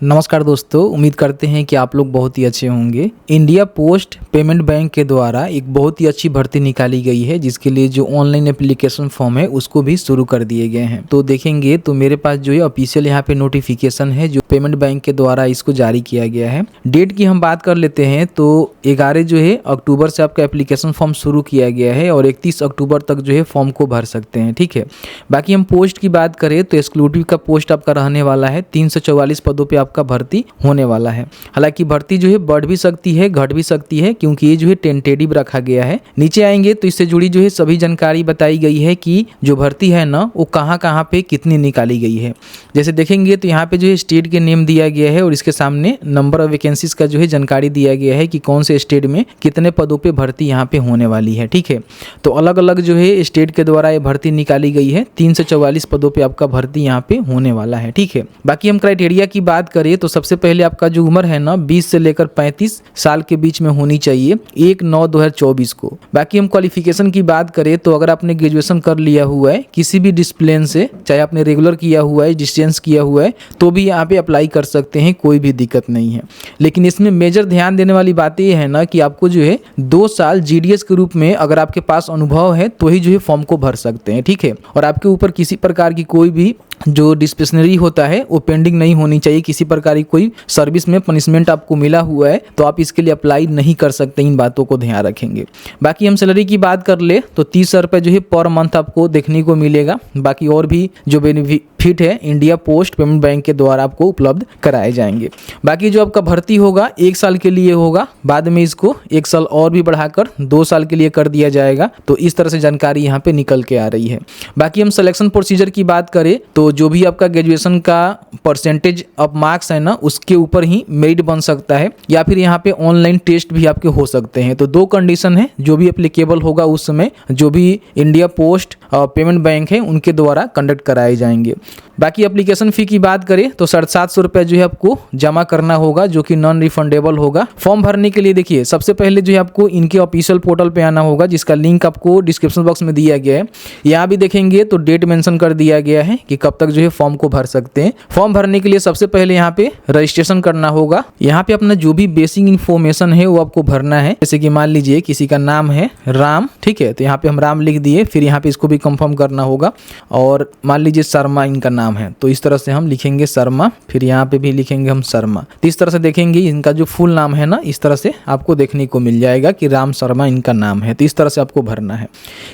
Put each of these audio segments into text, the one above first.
नमस्कार दोस्तों, उम्मीद करते हैं कि आप लोग बहुत ही अच्छे होंगे। इंडिया पोस्ट पेमेंट बैंक के द्वारा एक बहुत ही अच्छी भर्ती निकाली गई है, जिसके लिए जो ऑनलाइन एप्लीकेशन फॉर्म है उसको भी शुरू कर दिए गए हैं। तो देखेंगे तो मेरे पास जो है ऑफिशियल यहाँ पे नोटिफिकेशन है जो पेमेंट बैंक के द्वारा इसको जारी किया गया है। डेट की हम बात कर लेते हैं तो 11 जो है अक्टूबर से आपका एप्लीकेशन फॉर्म शुरू किया गया है और 31 अक्टूबर तक जो है फॉर्म को भर सकते हैं। ठीक है, बाकी हम पोस्ट की बात करें तो एक्सक्लूसिव का पोस्ट आपका रहने वाला है। 344 पदों पे आपका भर्ती होने वाला है। हालांकि भर्ती जो है बढ़ भी सकती है, घट भी सकती है, क्योंकि ये जो है टेंटेटिव रखा गया है। नीचे आएंगे तो इससे जुड़ी जो है सभी जानकारी बताई गई है कि जो भर्ती है ना वो कहाँ कहाँ पे कितनी निकाली गई है। जैसे देखेंगे तो यहाँ पे जो है स्टेट के नेम दिया गया है और इसके सामने नंबर ऑफ वैकेंसीज का जो है जानकारी दिया गया है कि कौन से स्टेट में कितने पदों पे भर्ती यहाँ पे होने वाली है। ठीक है, तो अलग अलग जो है स्टेट के द्वारा ये भर्ती निकाली गई है। 344 पदों पे आपका भर्ती यहाँ पे होने वाला है। ठीक है, बाकी हम क्राइटेरिया की बात करें तो सबसे पहले आपका जो उम्र है ना 20 से लेकर 35 साल के बीच में होनी चाहिए 1/9/2024 को। बाकी हम क्वालिफिकेशन की बात करें तो अगर आपने ग्रेजुएशन कर लिया हुआ है किसी भी डिसिप्लिन से, चाहे आपने रेगुलर किया हुआ है, डिस्टेंस किया हुआ है, तो भी यहाँ पे अप्लाई कर सकते हैं, कोई भी दिक्कत नहीं है। लेकिन इसमें मेजर ध्यान देने वाली बात ये है ना कि आपको जो है 2 साल जीडीएस के रूप में अगर आपके पास अनुभव है तो ही जो है फॉर्म को भर सकते हैं। ठीक है, और आपके ऊपर किसी प्रकार की कोई भी जो डिस्पिलिनरी होता है वो पेंडिंग नहीं होनी चाहिए। किसी प्रकार की कोई सर्विस में पनिशमेंट आपको मिला हुआ है तो आप इसके लिए अप्लाई नहीं कर सकते। इन बातों को ध्यान रखेंगे। बाकी हम सैलरी की बात कर ले तो 30,000 रुपये जो है पर मंथ आपको देखने को मिलेगा। बाकी और भी जो बेनिफिट है इंडिया पोस्ट पेमेंट बैंक के द्वारा आपको उपलब्ध कराए जाएंगे। बाकी जो आपका भर्ती होगा 1 साल के लिए होगा, बाद में इसको 1 साल और भी बढ़ाकर 2 साल के लिए कर दिया जाएगा। तो इस तरह से जानकारी यहाँ पे निकल के आ रही है। बाकी हम सिलेक्शन प्रोसीजर की बात करें तो जो भी आपका ग्रेजुएशन का परसेंटेज ऑफ मार्क्स है ना उसके ऊपर ही मेरिट बन सकता है, या फिर यहाँ पे ऑनलाइन टेस्ट भी आपके हो सकते हैं। तो 2 कंडीशन है जो भी एप्लीकेबल होगा उस समय जो भी इंडिया पोस्ट पेमेंट बैंक है उनके द्वारा कंडक्ट कराए जाएंगे। बाकी एप्लीकेशन फ़ी की बात करें तो 750 रुपये जो है आपको जमा करना होगा, जो कि नॉन रिफंडेबल होगा। फॉर्म भरने के लिए देखिए सबसे पहले जो है आपको इनके ऑफिशियल पोर्टल पे आना होगा, जिसका लिंक आपको डिस्क्रिप्शन बॉक्स में दिया गया है। यहाँ भी देखेंगे तो डेट मेंशन कर दिया गया है कि कब तक जो है फॉर्म को भर सकते हैं। फॉर्म भरने के लिए सबसे पहले यहाँ पे रजिस्ट्रेशन करना होगा। यहाँ पे अपना जो भी बेसिक इन्फॉर्मेशन है वो आपको भरना है। जैसे कि मान लीजिए किसी का नाम है राम, ठीक है, तो यहाँ पे हम राम लिख दिए। फिर यहाँ पे इसको भी कंफर्म करना होगा। और मान लीजिए शर्मा इनका नाम है तो इस तरह से हम लिखेंगे शर्मा, फिर यहाँ पे भी लिखेंगे हम शर्मा। तो इस तरह से देखेंगे इनका जो फुल नाम है ना इस तरह से आपको देखने को मिल जाएगा कि राम शर्मा इनका नाम है। तो इस तरह से आपको भरना है।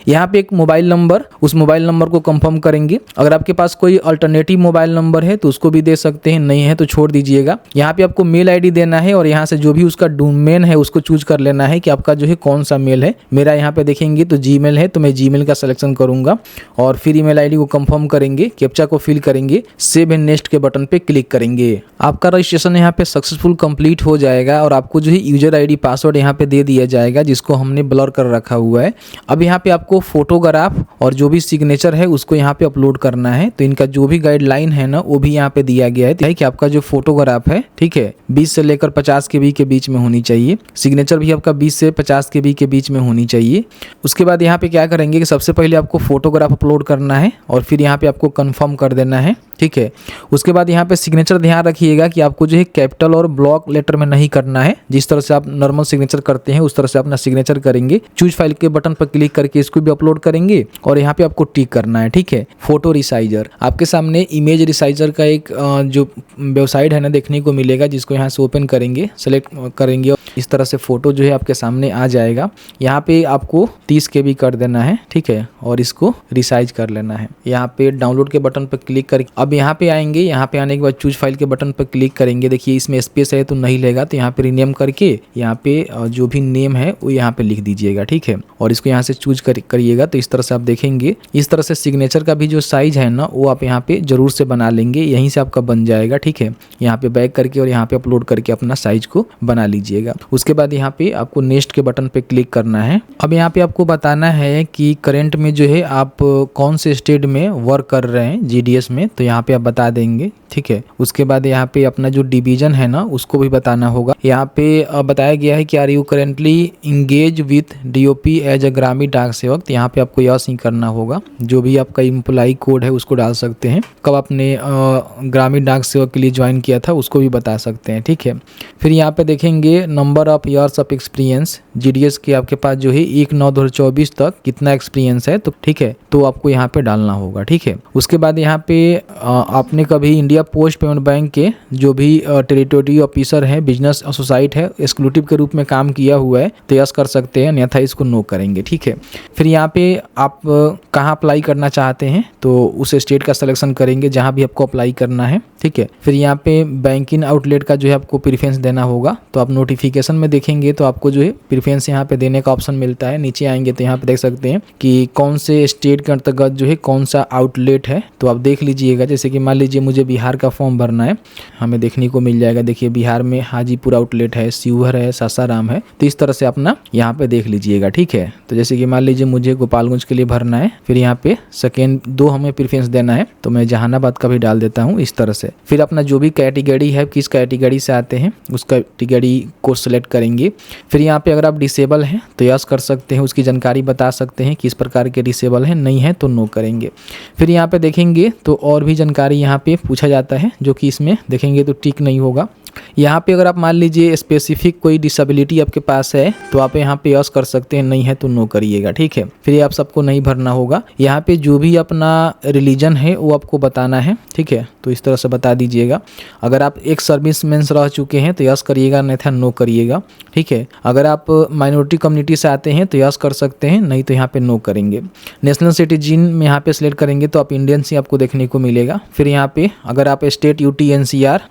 यहाँ पे एक मोबाइल नंबर, उस मोबाइल नंबर को कंफर्म करेंगे। अगर आपके पास कोई अल्टरनेटिव मोबाइल नंबर है तो उसको भी दे सकते हैं, नहीं है तो छोड़ दीजिएगा। यहाँ पे आपको मेल आईडी देना है और यहाँ से जो भी उसका डोमेन है उसको चूज कर लेना है कि आपका जो है कौन सा मेल है। मेरा यहाँ पे देखेंगे तो जीमेल है तो मैं जीमेल का सिलेक्शन करूंगा और फिर ईमेल आईडी को कंफर्म करेंगे, कैप्चा को फिल करेंगे, सेव एंड नेक्स्ट के बटन पे क्लिक करेंगे। आपका रजिस्ट्रेशन यहाँ पे सक्सेसफुल कंप्लीट हो जाएगा और आपको जो है यूजर आईडी पासवर्ड यहाँ पे दे दिया जाएगा, जिसको हमने ब्लर कर रखा हुआ है। अब यहाँ पे आपको फोटोग्राफ और जो भी सिग्नेचर है उसको यहाँ पे अपलोड करना है। तो इनका जो भी गाइडलाइन है ना वो भी यहाँ पे दिया गया है कि आपका जो फोटोग्राफ है, ठीक है, 20 से लेकर 50 KB के बीच में होनी चाहिए। सिग्नेचर भी आपका 20 से 50 KB के बीच में होनी चाहिए। उसके बाद यहाँ पे क्या करेंगे कि सबसे पहले आपको फोटोग्राफ अपलोड करना है और फिर यहाँ पे आपको कंफर्म कर देना है। ठीक है, उसके बाद यहाँ पे सिग्नेचर ध्यान रखिएगा कि आपको जो है कैपिटल और ब्लॉक लेटर में नहीं करना है। जिस तरह से आप नॉर्मल सिग्नेचर करते हैं उस तरह से अपना सिग्नेचर करेंगे। चूज फाइल के बटन पर क्लिक करके इसको भी अपलोड करेंगे और यहाँ पे आपको टिक करना है। ठीक है, फोटो रिसाइजर आपके सामने इमेज रिसाइजर का एक जो वेबसाइट है ना देखने को मिलेगा, जिसको यहाँ से ओपन करेंगे, सेलेक्ट करेंगे, इस तरह से फोटो जो है आपके सामने आ जाएगा। यहाँ पे आपको 30 KB कर देना है। ठीक है, और इसको रिसाइज कर लेना है। यहाँ पे डाउनलोड के बटन पर क्लिक करके अब यहाँ पे आएंगे। यहाँ पे आने के बाद चूज फाइल के बटन पर क्लिक करेंगे। देखिए इसमें स्पेस है तो नहीं लेगा, तो यहाँ पे रीनेम करके यहाँ पे जो भी नेम है वो यहाँ पे लिख दीजिएगा। ठीक है, और इसको यहाँ से चूज करिएगा। तो इस तरह से आप देखेंगे, इस तरह से सिग्नेचर का भी जो साइज है ना वो आप यहाँ पे जरूर से बना लेंगे, यहीं से आपका बन जाएगा। ठीक है, यहाँ पे बैक करके और यहाँ पे अपलोड करके अपना साइज को बना लीजिएगा। उसके बाद यहाँ पे आपको नेक्स्ट के बटन पे क्लिक करना है। अब यहाँ पे आपको बताना है कि करंट में जो है आप कौन से स्टेट में वर्क कर रहे हैं जीडीएस में, तो यहाँ पे आप बता देंगे। ठीक है, उसके बाद यहाँ पे अपना जो डिवीजन है ना उसको भी बताना होगा। यहाँ पे बताया गया है कि are you currently engage with DOP as a Gramin Dak सेवक, तो यहाँ पे आपको यस ही करना होगा। जो भी आपका इम्प्लाई कोड है उसको डाल सकते हैं, कब आपने ग्रामीण डाक सेवक के लिए ज्वाइन किया था उसको भी बता सकते हैं, ठीक है। फिर यहाँ पे देखेंगे number of years of experience, GDS के आपके पास जो है 1/9/2024 तक कितना एक्सपीरियंस है, तो ठीक है, तो आपको यहाँ पे डालना होगा, ठीक है। उसके बाद यहाँ पे आपने कभी इंडिया पोस्ट पेमेंट बैंक के जो भी टेरिटोरी ऑफिसर है, बिजनेस एसोसाइट है, एक्सक्लूसिव के रूप में काम किया हुआ है तो यस कर सकते हैं, अन्यथा इसको नो करेंगे, ठीक है। फिर यहाँ पे आप कहाँ अप्लाई करना चाहते हैं तो उस स्टेट का सिलेक्शन करेंगे जहाँ भी आपको अप्लाई करना है, ठीक है। फिर यहाँ पे बैंकिंग आउटलेट का जो है आपको प्रेफरेंस देना होगा, तो आप नोटिफिकेशन में देखेंगे तो आपको जो है प्रेफरेंस यहाँ पे देने का ऑप्शन मिलता है। नीचे आएंगे तो यहाँ पे देख सकते हैं कि कौन से स्टेट के अंतर्गत जो है कौन सा आउटलेट है, तो आप देख लीजिएगा। जैसे कि मान लीजिए मुझे बिहार का फॉर्म भरना है, हमें देखने को मिल जाएगा, देखिए बिहार में हाजीपुर आउटलेट है, शिवहर है, सासाराम है, तो इस तरह से अपना यहाँ पे देख लीजिएगा, ठीक है। तो जैसे कि मान लीजिए मुझे गोपालगंज के लिए भरना है, फिर यहाँ पे सेकेंड 2 हमें प्रेफरेंस देना है, तो मैं जहानाबाद का भी डाल देता हूँ इस तरह से। फिर अपना जो भी कैटेगरी है, किस कैटेगरी से आते हैं उस कैटेगरी को सिलेक्ट करेंगे। फिर यहाँ पे अगर आप डिसेबल हैं तो यस कर सकते हैं, उसकी जानकारी बता सकते हैं किस प्रकार के डिसेबल हैं, नहीं है तो नो करेंगे। फिर यहाँ पे देखेंगे तो और भी जानकारी यहाँ पे पूछा जाता है, जो कि इसमें देखेंगे तो टिक नहीं होगा। यहाँ पे अगर आप मान लीजिए स्पेसिफिक कोई डिसेबिलिटी आपके पास है तो आप यहाँ पे यस कर सकते हैं, नहीं है तो नो करिएगा, ठीक है। फिर ये आप सबको नहीं भरना होगा। यहाँ पे जो भी अपना रिलीजन है वो आपको बताना है, ठीक है, तो इस तरह से बता दीजिएगा। अगर आप एक सर्विसमैन रह चुके हैं तो यस करिएगा, नहीं था नो करिएगा, ठीक है। अगर आप माइनॉरिटी कम्युनिटी से आते हैं तो यस कर सकते हैं, नहीं तो यहाँ पे नो करेंगे। नेशनल सिटीजन में यहाँ पे सिलेक्ट करेंगे तो आप इंडियन से आपको देखने को मिलेगा। फिर यहाँ पे अगर आप state UT NCR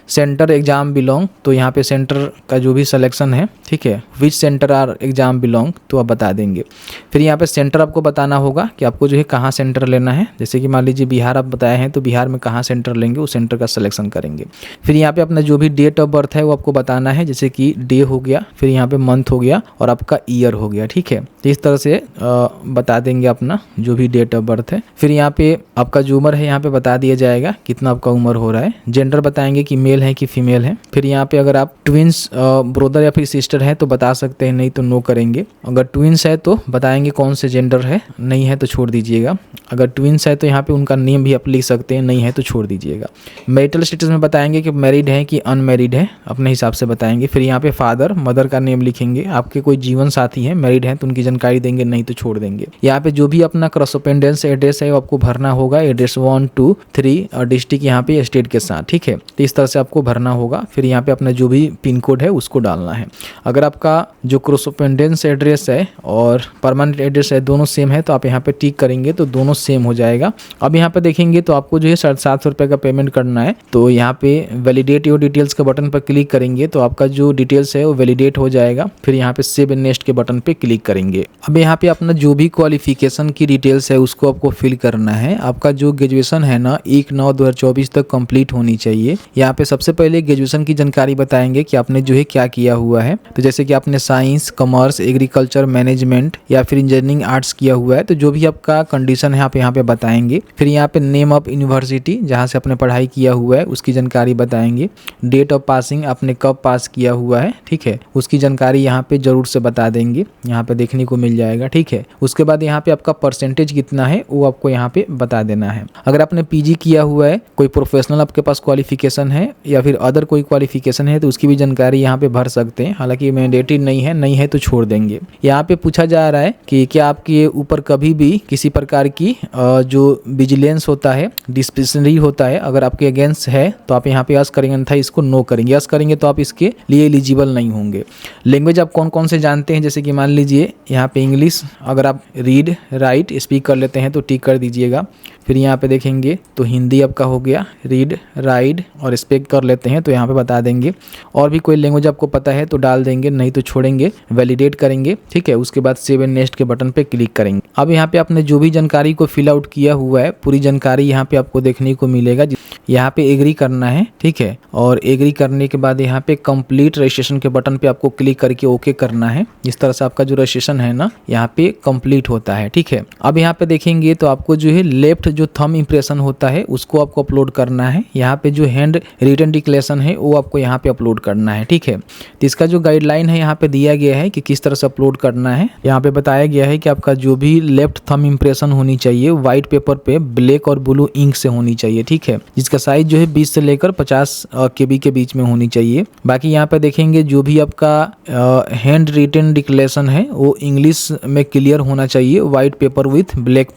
centre exam belong, तो यहाँ पे सेंटर का जो भी सिलेक्शन है, ठीक है, which centre are exam belong, तो आप बता देंगे। फिर यहाँ पे सेंटर आपको बताना होगा कि आपको जो है कहाँ सेंटर लेना है। जैसे कि मान लीजिए बिहार आप बताए हैं तो बिहार में कहाँ सेंटर लेंगे, उस सेंटर का सिलेक्शन करेंगे। फिर यहाँ पे अपना जो भी डेट ऑफ बर्थ है वो आपको बताना है, जैसे कि डे हो गया, फिर यहाँ पे मंथ हो गया और आपका ईयर हो गया, ठीक है। तो इस तरह से बता देंगे अपना जो भी डेट ऑफ बर्थ है। फिर यहाँ पे आपका जो उम्र है यहाँ पे बता दिया जाएगा कितना आपका उम्र हो रहा है। जेंडर बताएंगे कि मेल है कि फीमेल है। फिर यहाँ पे अगर आप ट्विंस ब्रदर या फिर सिस्टर है तो बता सकते हैं, नहीं तो नो करेंगे। अगर ट्विंस है तो बताएंगे कौन से जेंडर है, नहीं है तो छोड़ दीजिएगा। अगर ट्विंस है तो यहाँ पे उनका नेम भी आप लिख सकते हैं, नहीं है तो छोड़ दीजिएगा। मैरिटल स्टेटस में बताएंगे कि मैरिड है कि अनमैरिड है, अपने हिसाब से बताएंगे। फिर यहाँ पे फादर मदर का नेम लिखेंगे। आपके कोई जीवन साथी है मैरिड है तो उनकी जानकारी देंगे, नहीं तो छोड़ देंगे। यहाँ पे जो भी अपना करस्पोंडेंस एड्रेस है वो आपको भरना होगा, एड्रेस 1, 2, 3 और डिस्ट्रिक्ट यहाँ पे स्टेट के साथ, ठीक है। तो इस तरह से आपको भरना होगा। फिर यहाँ पे अपना जो भी पिन कोड है उसको डालना है। अगर आपका जो करस्पोंडेंस एड्रेस है और परमानेंट एड्रेस है दोनों सेम है तो आप यहाँ पे टिक करेंगे तो दोनों सेम हो जाएगा। अब यहाँ पे देखेंगे तो आपको जो है 750 रुपये का पेमेंट करना है, तो यहाँ पे वैलिडेट योर डिटेल्स के बटन पर क्लिक करेंगे तो आपका जो डिटेल्स है वो वैलिडेट हो जाएगा। फिर यहाँ पे सेव एंड नेक्स्ट के बटन पे क्लिक करेंगे। अब यहाँ पे अपना जो भी क्वालिफिकेशन की डिटेल्स है उसको आपको फिल करना है। आपका जो ग्रेजुएशन है ना 1/9/2024 तक कंप्लीट होनी चाहिए। यहाँ पे सबसे पहले ग्रेजुएशन की जानकारी बताएंगे कि आपने जो है क्या किया हुआ है। तो जैसे कि आपने साइंस, कॉमर्स, एग्रीकल्चर, मैनेजमेंट या फिर इंजीनियरिंग आर्ट्स किया हुआ है, तो जो भी आपका कंडीशन है आप यहाँ पे बताएंगे। फिर यहाँ पे नेम ऑफ यूनिवर्सिटी जहाँ से आपने पढ़ाई किया हुआ है उसकी जानकारी बताएंगे। डेट ऑफ पासिंग आपने कब पास किया हुआ है, ठीक है, उसकी जानकारी यहाँ पे जरूर से बता देंगे, यहाँ पे देखने को मिल जाएगा, ठीक है। उसके बाद यहाँ पे आपका परसेंटेज कितना है वो आपको यहाँ पे बता देना है। अगर आपने पीजी किया हुआ है, कोई प्रोफेशनल आपके पास क्वालिफिकेशन है या फिर अदर कोई क्वालिफिकेशन है तो उसकी भी जानकारी यहाँ पे भर सकते हैं। हालांकि मैंडेटरी नहीं है तो छोड़ देंगे। यहाँ पे पूछा जा रहा है कि क्या आपके ऊपर कभी भी किसी प्रकार की जो विजिलेंस होता है, डिस्पिलिनरी होता है, अगर आपके अगेंस्ट है तो आप यहाँ पे यस करेंगे, अन्यथा इसको नो करेंगे। यस करेंगे तो आप इसके लिए एलिजिबल नहीं होंगे। लैंग्वेज आप कौन कौन से जानते हैं, जैसे कि मान लीजिए यहाँ पे इंग्लिश अगर आप रीड राइट स्पीक कर लेते हैं तो टिक कर दीजिएगा। फिर यहाँ पे देखेंगे तो हिंदी आपका हो गया, रीड राइट और स्पीक कर लेते हैं तो यहाँ पे बता देंगे। और भी कोई लैंग्वेज आपको पता है तो डाल देंगे, नहीं तो छोड़ेंगे, वैलिडेट करेंगे, ठीक है। उसके बाद सेव एंड नेक्स्ट के बटन पे क्लिक करेंगे। अब यहाँ पे आपने जो भी जानकारी को फिल आउट किया हुआ है पूरी जानकारी यहाँ पे आपको देखने को मिलेगा। यहाँ पे एग्री करना है, ठीक है। और एग्री करने के बाद यहाँ पे कंप्लीट रजिस्ट्रेशन के बटन पे आपको क्लिक करके ओके करना है। इस तरह से आपका जो रजिस्ट्रेशन है ना यहाँ पे कंप्लीट होता है, ठीक है। अब यहाँ पे देखेंगे तो आपको जो है लेफ्ट जो थंब इंप्रेशन होता है उसको आपको अपलोड करना है। यहाँ पे जो हैंड रिटन डिक्लेरेशन है वो आपको यहाँ पे अपलोड करना है, ठीक है। तो इसका जो गाइडलाइन है यहाँ पे दिया गया है कि किस तरह से अपलोड करना है। यहाँ पे बताया गया है कि आपका जो भी लेफ्ट थंब इंप्रेशन होनी चाहिए व्हाइट पेपर पे ब्लैक और ब्लू इंक से होनी चाहिए, ठीक है। जिसका साइज जो है 20 से लेकर 50 KB के बीच में होनी चाहिए। बाकी यहाँ पे देखेंगे जो भी आपका हैंड रिटन डिक्लेरेशन है वो इंग्लिश में क्लियर होना चाहिए white paper with black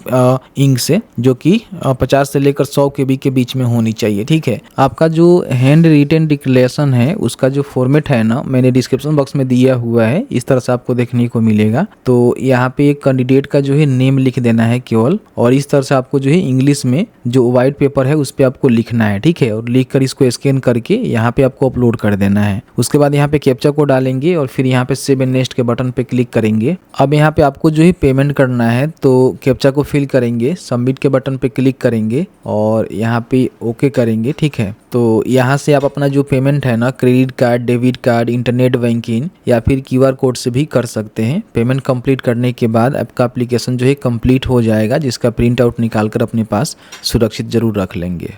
ink से, जो कि 50 से लेकर 100 KB के बीच में होनी चाहिए, ठीक है। आपका जो हैंड रिटन डिक्लेरेशन है उसका जो फॉर्मेट है ना मैंने डिस्क्रिप्शन बॉक्स में दिया हुआ है, इस तरह से आपको देखने को मिलेगा। तो यहाँ पे एक कैंडिडेट का जो है नेम लिख देना है केवल, और इस तरह से आपको जो है इंग्लिश में जो व्हाइट पेपर है उस पर आपको लिखना है, ठीक है। और लिख कर इसको स्कैन करके यहाँ पे आपको अपलोड कर देना है। उसके बाद यहाँ पे कैप्चा को डालेंगे और फिर यहाँ पे सेव एंड नेक्स्ट के बटन पे क्लिक करेंगे। अब यहाँ पे आपको जो है पेमेंट करना है, तो कैप्चा को फिल करेंगे, सबमिट के बटन पे क्लिक करेंगे और यहाँ पे ओके करेंगे, ठीक है। तो यहाँ से आप अपना जो पेमेंट है ना credit card, debit card, internet banking या फिर QR कोड से भी कर सकते हैं। पेमेंट कंप्लीट करने के बाद आपका एप्लीकेशन जो है कंप्लीट हो जाएगा, जिसका प्रिंट आउट निकाल कर अपने पास सुरक्षित जरूर रख लेंगे।